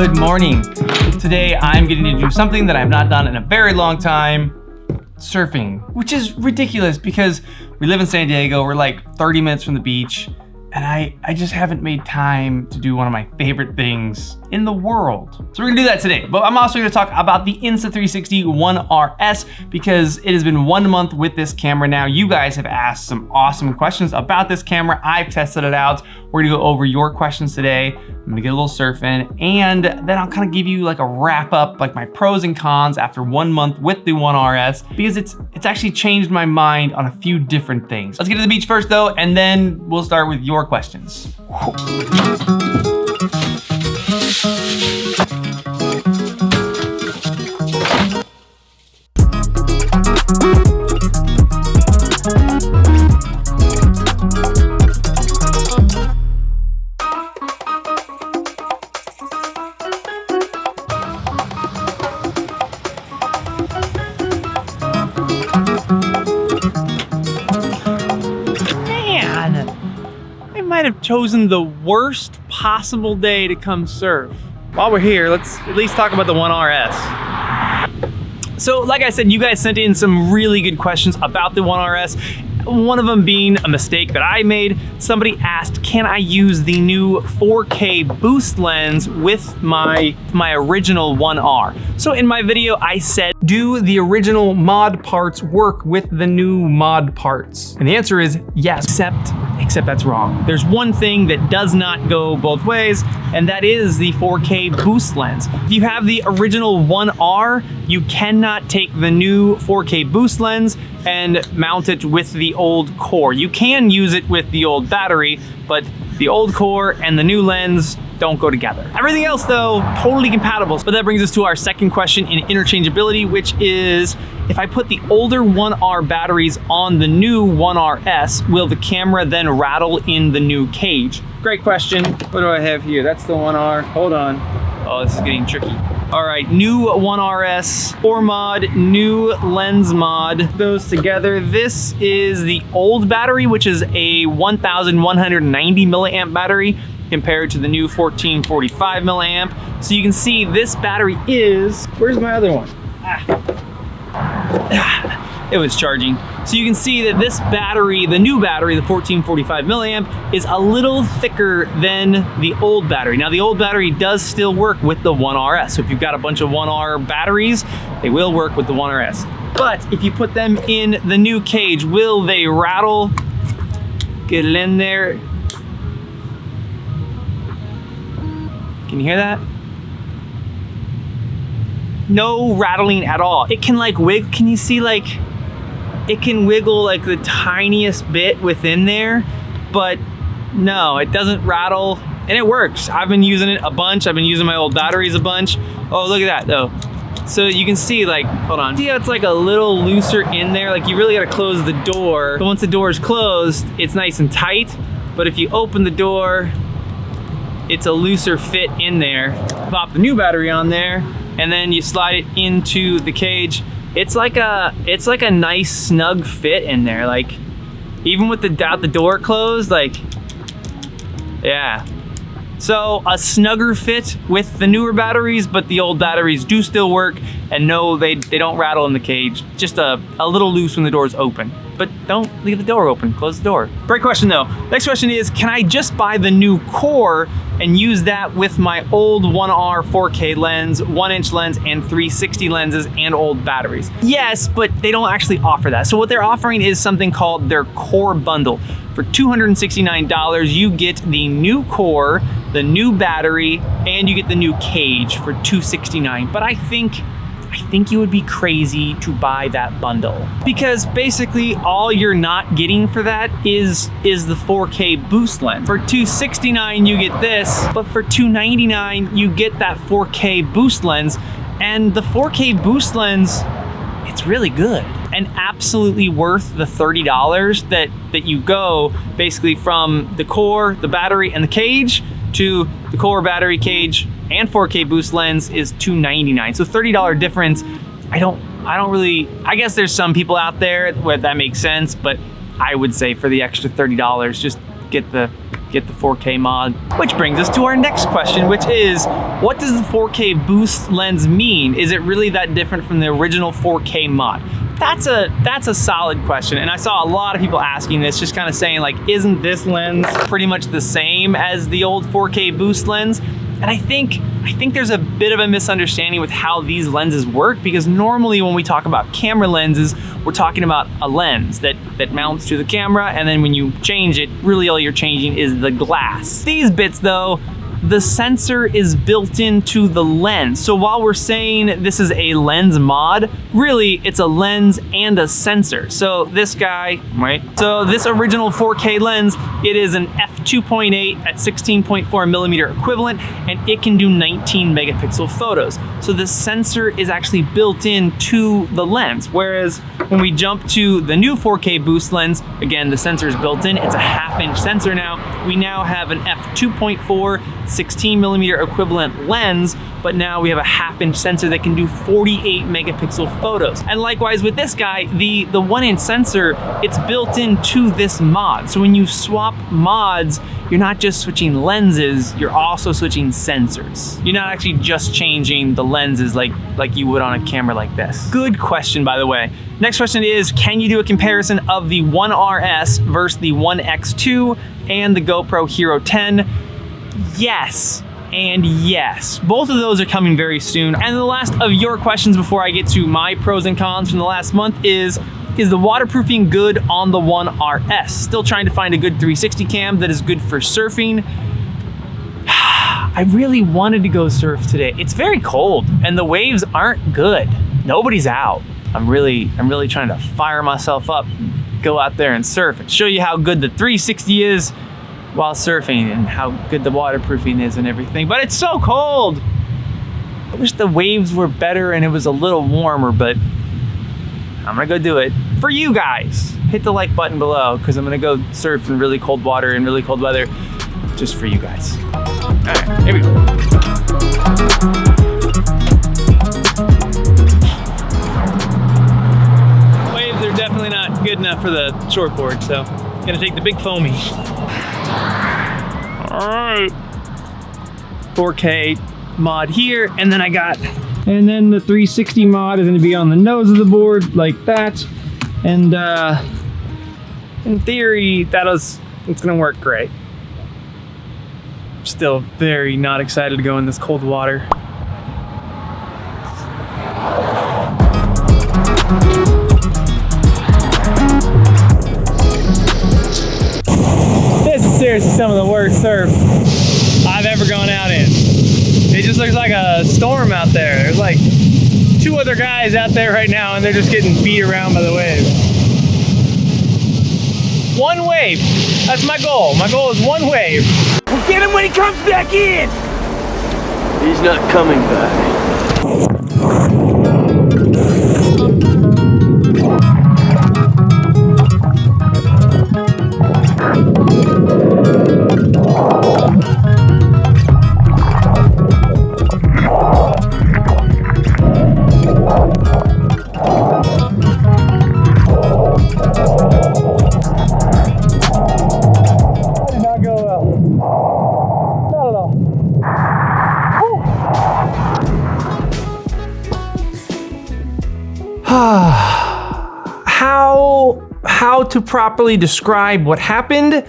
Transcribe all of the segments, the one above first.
Good morning. Today I'm getting to do something that I've not done in a very long time, surfing, which is ridiculous because we live in San Diego, we're like 30 minutes from the beach, and I just haven't made time to do one of my favorite things in the world. So we're gonna do that today, but I'm also gonna talk about the Insta360 One RS because it has been 1 month with this camera now. You guys have asked some awesome questions about this camera. I've tested it out. We're gonna go over your questions today. I'm gonna get a little surfing, and then I'll kind of give you like a wrap up, like my pros and cons after 1 month with the One RS, because it's actually changed my mind on a few different things. Let's get to the beach first though, and then we'll start with your questions. I might have chosen the worst possible day to come surf. While we're here, let's at least talk about the One RS. So like I said, you guys sent in some really good questions about the One RS. One of them being a mistake that I made. Somebody asked, can I use the new 4K boost lens with my original 1R? So in my video, I said, do the original mod parts work with the new mod parts? And the answer is yes, except that's wrong. There's one thing that does not go both ways, and that is the 4K boost lens. If you have the original 1R, you cannot take the new 4K boost lens and mount it with the old core. You can use it with the old battery, but the old core and the new lens don't go together. Everything else though, totally compatible. But that brings us to our second question in interchangeability, which is, if I put the older 1R batteries on the new 1RS, will the camera then rattle in the new cage? Great question. What do I have here? That's the 1R, hold on. Oh, this is getting tricky. All right, new 1RS, core mod, new lens mod, those together. This is the old battery, which is a 1190 milliamp battery compared to the new 1445 milliamp. So you can see this battery is, where's my other one? It was charging. So you can see that this battery, the new battery, the 1445 milliamp, is a little thicker than the old battery. Now the old battery does still work with the 1RS. So if you've got a bunch of 1R batteries, they will work with the 1RS. But if you put them in the new cage, will they rattle? Get it in there. Can you hear that? No rattling at all. It can like wiggle, can you see like, it can wiggle like the tiniest bit within there, but no, it doesn't rattle, and it works. I've been using it a bunch. I've been using my old batteries a bunch. Oh, look at that though. So you can see like, hold on. See how it's like a little looser in there? Like you really gotta close the door. But once the door is closed, it's nice and tight. But if you open the door, it's a looser fit in there. Pop the new battery on there, and then you slide it into the cage. It's like a nice snug fit in there. Like even with the door closed, like, yeah. So a snugger fit with the newer batteries, but the old batteries do still work, and no, they don't rattle in the cage. Just a little loose when the door is open. But don't leave the door open, close the door. Great question though. Next question is, can I just buy the new core and use that with my old 1R 4K lens, 1-inch lens, and 360 lenses and old batteries? Yes, but they don't actually offer that. So what they're offering is something called their core bundle. For $269, you get the new core, the new battery, and you get the new cage for $269. But I think you would be crazy to buy that bundle, because basically all you're not getting for that is the 4K boost lens. For $269 you get this, but for $299 you get that 4K boost lens, and the 4K boost lens, it's really good and absolutely worth the $30 that you go basically from the core, the battery, and the cage to the core, battery, cage, and 4K boost lens is $299. So $30 difference. I don't really, I guess there's some people out there where that makes sense, but I would say for the extra $30, just get the get the 4K mod. Which brings us to our next question, which is, what does the 4K boost lens mean? Is it really that different from the original 4K mod? That's a solid question, and I saw a lot of people asking this, just kind of saying like, isn't this lens pretty much the same as the old 4K boost lens? And I think there's a bit of a misunderstanding with how these lenses work, because normally when we talk about camera lenses, we're talking about a lens that mounts to the camera, and then when you change it, really all you're changing is the glass. These bits though, the sensor is built into the lens. So while we're saying this is a lens mod, really it's a lens and a sensor. So this guy, right? So this original 4K lens, it is an f2.8 at 16.4 millimeter equivalent, and it can do 19 megapixel photos. So the sensor is actually built into the lens. Whereas when we jump to the new 4K boost lens, again, the sensor is built in. It's a 1/2-inch sensor now. We now have an f2.4 16 millimeter equivalent lens, but now we have a 1/2-inch sensor that can do 48 megapixel photos. And likewise with this guy, the 1-inch sensor, it's built into this mod. So when you swap mods, you're not just switching lenses, you're also switching sensors. You're not actually just changing the lenses like you would on a camera like this. Good question, by the way. Next question is, can you do a comparison of the One RS versus the One X2 and the GoPro Hero 10? Yes, and yes. Both of those are coming very soon. And the last of your questions before I get to my pros and cons from the last month is the waterproofing good on the One RS? Still trying to find a good 360 cam that is good for surfing. I really wanted to go surf today. It's very cold and the waves aren't good. Nobody's out. I'm really trying to fire myself up, go out there and surf and show you how good the 360 is while surfing and how good the waterproofing is and everything, but it's so cold. I wish the waves were better and it was a little warmer, but I'm gonna go do it for you guys. Hit the like button below, because I'm gonna go surf in really cold water and really cold weather just for you guys. All right, here we go. Waves are definitely not good enough for the shortboard, so I'm gonna take the big foamy. All right, 4K mod here, and then the 360 mod is going to be on the nose of the board like that, and in theory it's going to work great. I'm still very not excited to go in this cold water. This is seriously some of the worst surf I've ever gone out in. It just looks like a storm out there. There's like 2 other guys out there right now and they're just getting beat around by the waves. 1 wave. That's my goal. My goal is 1 wave. We'll get him when he comes back in. He's not coming back. How to properly describe what happened?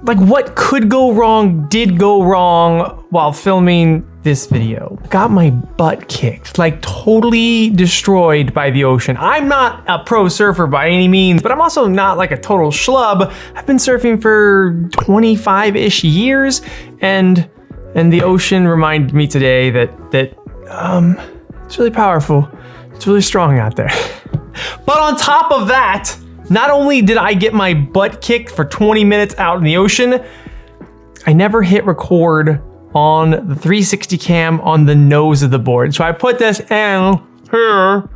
Like, what could go wrong, did go wrong while filming this video. Got my butt kicked, like totally destroyed by the ocean. I'm not a pro surfer by any means, but I'm also not like a total schlub. I've been surfing for 25-ish years, and the ocean reminded me today that it's really powerful. It's really strong out there. But on top of that, not only did I get my butt kicked for 20 minutes out in the ocean, I never hit record on the 360 cam on the nose of the board. So I put this in here.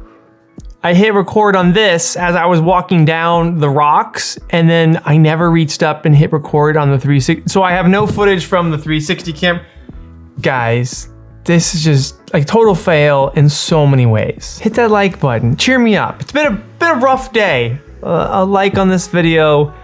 I hit record on this as I was walking down the rocks, and then I never reached up and hit record on the 360. So I have no footage from the 360 cam. Guys, this is just like total fail in so many ways. Hit that like button, cheer me up. It's been a rough day. A like on this video,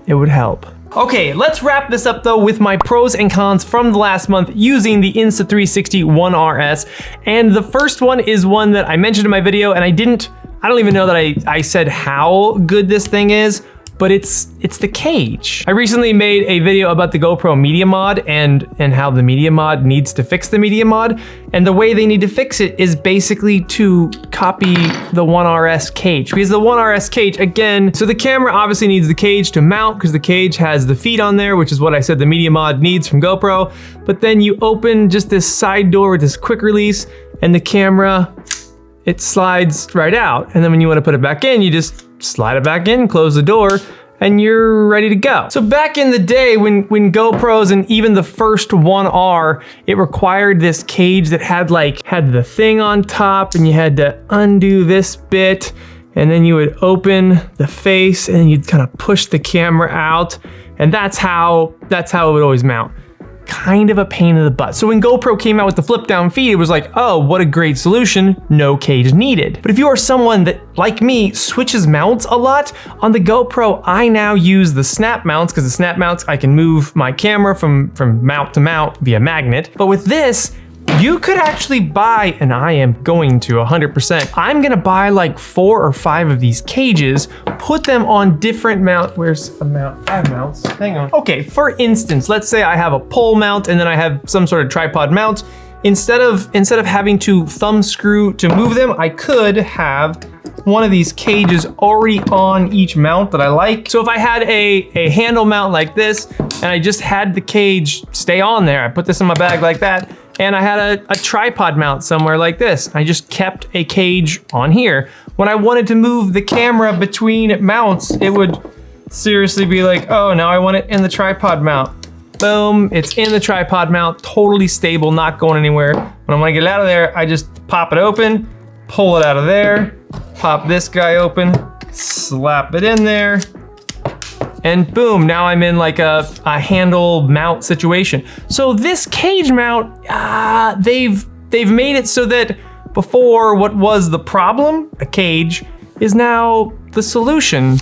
it would help. Okay, let's wrap this up though with my pros and cons from the last month using the Insta360 One RS. And the first one is one that I mentioned in my video, and I don't even know that I said how good this thing is, but it's the cage. I recently made a video about the GoPro Media Mod and how the Media Mod needs to fix the Media Mod. And the way they need to fix it is basically to copy the One RS cage. Because the One RS cage, again, so the camera obviously needs the cage to mount because the cage has the feet on there, which is what I said the Media Mod needs from GoPro. But then you open just this side door with this quick release and the camera, it slides right out. And then when you want to put it back in, you just slide it back in, close the door, and you're ready to go. So back in the day when GoPros and even the first One R, it required this cage that had the thing on top, and you had to undo this bit, and then you would open the face and you'd kind of push the camera out, and that's how it would always mount. Kind of a pain in the butt. So when GoPro came out with the flip down feed, it was like, oh, what a great solution, no cage needed. But if you are someone that, like me, switches mounts a lot, on the GoPro, I now use the snap mounts, because the snap mounts, I can move my camera from mount to mount via magnet. But with this, you could actually buy, and I am going to 100%, I'm gonna buy like 4 or 5 of these cages, put them on different mount. Where's a mount? I have mounts, hang on. Okay, for instance, let's say I have a pole mount and then I have some sort of tripod mount. Instead of having to thumb screw to move them, I could have one of these cages already on each mount that I like. So if I had a handle mount like this, and I just had the cage stay on there, I put this in my bag like that, and I had a tripod mount somewhere like this. I just kept a cage on here. When I wanted to move the camera between mounts, it would seriously be like, oh, now I want it in the tripod mount. Boom, it's in the tripod mount, totally stable, not going anywhere. When I wanna get it out of there, I just pop it open, pull it out of there, pop this guy open, slap it in there, and boom, now I'm in like a handle mount situation. So this cage mount, they've made it so that before what was the problem, a cage, is now the solution,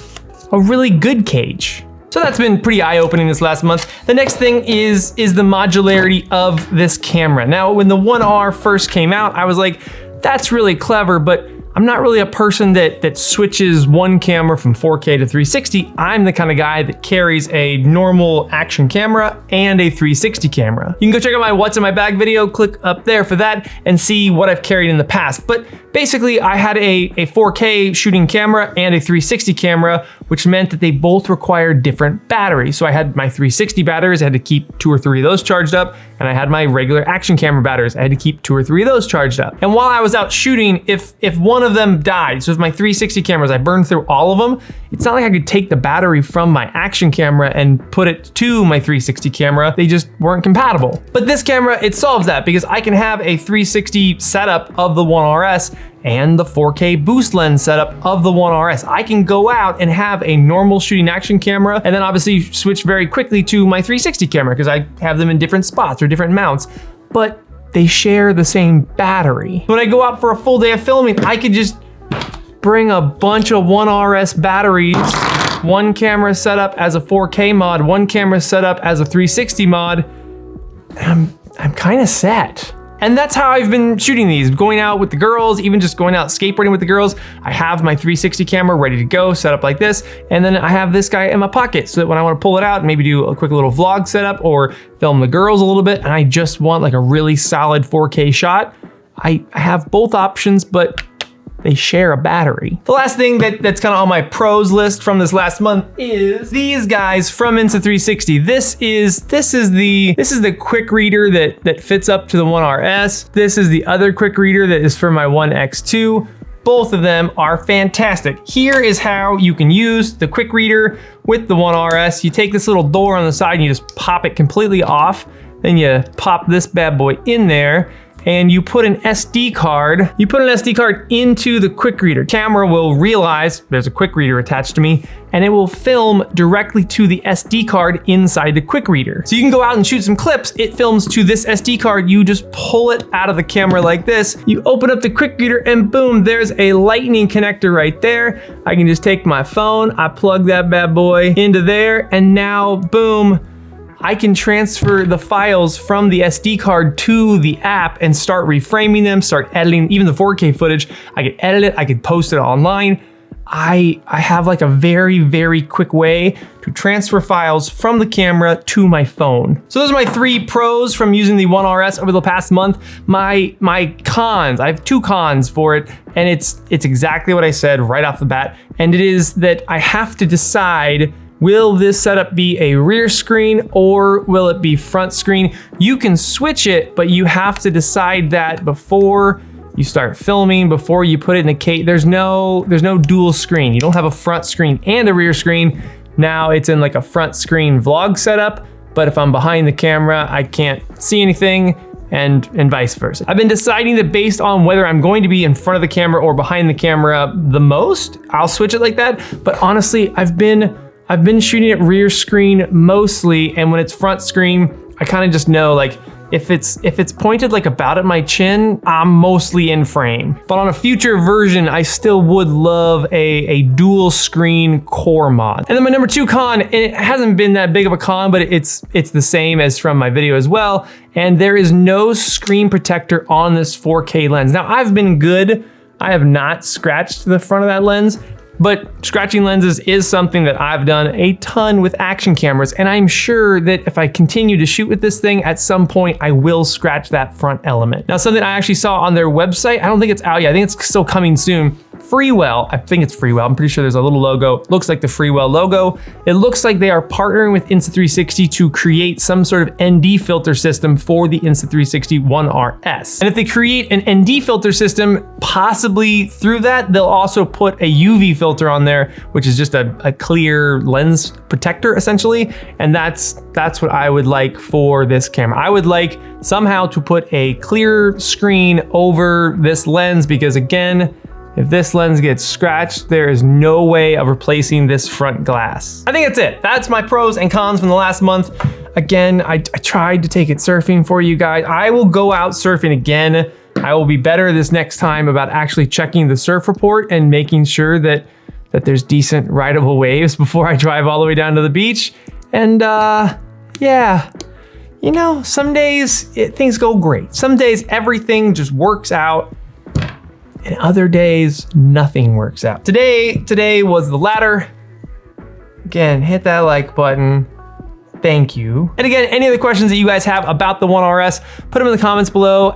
a really good cage. So that's been pretty eye-opening this last month. The next thing is the modularity of this camera. Now, when the One R first came out, I was like, that's really clever, but I'm not really a person that switches one camera from 4K to 360. I'm the kind of guy that carries a normal action camera and a 360 camera. You can go check out my What's in My Bag video, click up there for that, and see what I've carried in the past. But basically, I had a 4K shooting camera and a 360 camera, which meant that they both required different batteries. So I had my 360 batteries, I had to keep 2 or 3 of those charged up, and I had my regular action camera batteries, I had to keep 2 or 3 of those charged up. And while I was out shooting, if one of them died, so if my 360 cameras, I burned through all of them, it's not like I could take the battery from my action camera and put it to my 360 camera, they just weren't compatible. But this camera, it solves that because I can have a 360 setup of the One RS and the 4K boost lens setup of the One RS. I can go out and have a normal shooting action camera and then obviously switch very quickly to my 360 camera because I have them in different spots or different mounts, but they share the same battery. When I go out for a full day of filming, I could just bring a bunch of One RS batteries, one camera set up as a 4K mod, one camera set up as a 360 mod, and I'm kind of set. And that's how I've been shooting these, going out with the girls, even just going out skateboarding with the girls. I have my 360 camera ready to go, set up like this, and then I have this guy in my pocket so that when I want to pull it out, maybe do a quick little vlog setup or film the girls a little bit, and I just want like a really solid 4K shot, I have both options, but they share a battery. The last thing that's kind of on my pros list from this last month is these guys from Insta360. This is the quick reader that fits up to the One RS. This is the other quick reader that is for my One X2. Both of them are fantastic. Here is how you can use the quick reader with the One RS. You take this little door on the side and you just pop it completely off. Then you pop this bad boy in there. and you put an SD card. You put an SD card into the quick reader. Camera will realize there's a quick reader attached to me, and it will film directly to the SD card inside the quick reader. So you can go out and shoot some clips. It films to this SD card. You just pull it out of the camera like this. You open up the quick reader and boom, there's a lightning connector right there. I can just take my phone, I plug that bad boy into there, and now boom, I can transfer the files from the SD card to the app and start reframing them, start editing even the 4K footage. I could edit it, I could post it online. I have like a very, very quick way to transfer files from the camera to my phone. So those are my 3 pros from using the One RS over the past month. My cons, I have 2 cons for it, and it's exactly what I said right off the bat. And it is that I have to decide, will this setup be a rear screen or will it be front screen? You can switch it, but you have to decide that before you start filming, before you put it in a case. There's no dual screen. You don't have a front screen and a rear screen. Now it's in like a front screen vlog setup, but if I'm behind the camera, I can't see anything, and vice versa. I've been deciding that based on whether I'm going to be in front of the camera or behind the camera the most, I'll switch it like that. But honestly, I've been shooting at rear screen mostly, and when it's front screen, I kind of just know, like, if it's pointed like about at my chin, I'm mostly in frame. But on a future version, I still would love a dual screen core mod. And then my number 2 con, and it hasn't been that big of a con, but it's the same as from my video as well, and there is no screen protector on this 4K lens. Now, I've been good. I have not scratched the front of that lens, but scratching lenses is something that I've done a ton with action cameras, and I'm sure that if I continue to shoot with this thing, at some point I will scratch that front element. Now, something I actually saw on their website, I don't think it's out yet, I think it's still coming soon. Freewell, I think it's Freewell, I'm pretty sure there's a little logo, looks like the Freewell logo. It looks like they are partnering with Insta360 to create some sort of ND filter system for the Insta360 One RS. And if they create an ND filter system, possibly through that, they'll also put a UV filter on there, which is just a clear lens protector essentially. And that's what I would like for this camera. I would like somehow to put a clear screen over this lens, because again, if this lens gets scratched, there is no way of replacing this front glass. I think that's it. That's my pros and cons from the last month. Again, I tried to take it surfing for you guys. I will go out surfing again. I will be better this next time about actually checking the surf report and making sure that there's decent rideable waves before I drive all the way down to the beach. And yeah, you know, some days things go great. Some days everything just works out, and other days nothing works out. Today was the latter. Again, hit that like button. Thank you. And again, any other questions that you guys have about the One RS, put them in the comments below,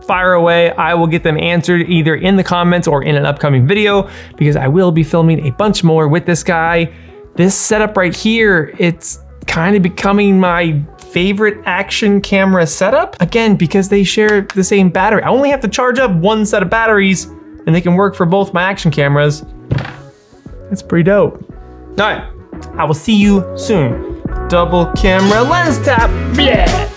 fire away. I will get them answered either in the comments or in an upcoming video, because I will be filming a bunch more with this guy. This setup right here, it's kind of becoming my favorite action camera setup. Again, because they share the same battery. I only have to charge up 1 set of batteries and they can work for both my action cameras. That's pretty dope. All right, I will see you soon. Double camera lens tap, yeah.